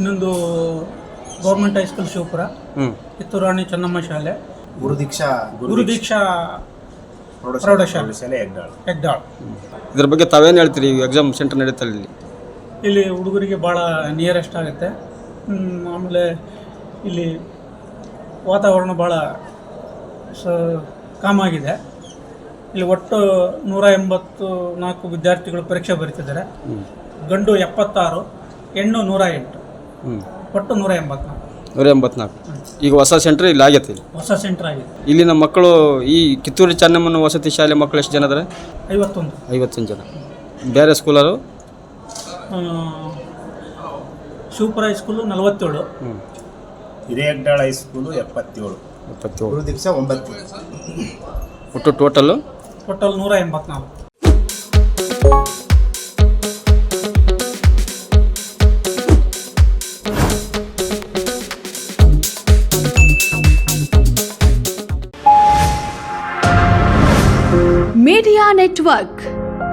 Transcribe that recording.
ಇನ್ನೊಂದು government high school Shivapura, Kittur Rani Chennamma ಶಾಲೆ, ಗುರುದೀಕ್ಷಾ ಪ್ರೌಢಶಾಲೆ ಹೆಗ್ದಾಳ್. ಇದ್ರ ಬಗ್ಗೆ ತಾವೇನು ಹೇಳ್ತೀರಿ? ಎಕ್ಸಾಮ್ ಸೆಂಟರ್ ನಡೀತಲ್ಲ ಇಲ್ಲಿ ಹುಡುಗರಿಗೆ ಭಾಳ ನಿಯರೆಸ್ಟ್ ಆಗುತ್ತೆ. ಆಮೇಲೆ ಇಲ್ಲಿ ವಾತಾವರಣ ಭಾಳ ಕಾಮಾಗಿದೆ. ಇಲ್ಲಿ ಒಟ್ಟು 184 ವಿದ್ಯಾರ್ಥಿಗಳು ಪರೀಕ್ಷೆ ಬರೀತಿದ್ದಾರೆ. ಗಂಡು 76, ಹೆಣ್ಣು 108, ಒಟ್ಟು 184. ಈಗ ಹೊಸ ಸೆಂಟರ್ ಇಲ್ಲಿ ಆಗೈತೆ. ಹೊಸ ಸೆಂಟರ್ ಆಗಿದೆ. ಇಲ್ಲಿನ ಮಕ್ಕಳು ಈ ಕಿತ್ತೂರು ಚೆನ್ನಮ್ಮನ ವಸತಿ ಶಾಲೆ ಮಕ್ಕಳು ಎಷ್ಟು ಜನ ಇದ್ದಾರೆ? 51 ಜನ. ಬೇರೆ ಸ್ಕೂಲರು ಶಿವಪುರ ಹೈಸ್ಕೂಲು 47, ಹಿರೇಹೆಗ್ದಾಳ ಹೈಸ್ಕೂಲು 77, ಗುರುದೀಕ್ಷಾ 9. ಒಟ್ಟು ಟೋಟಲ್ 184. Media network.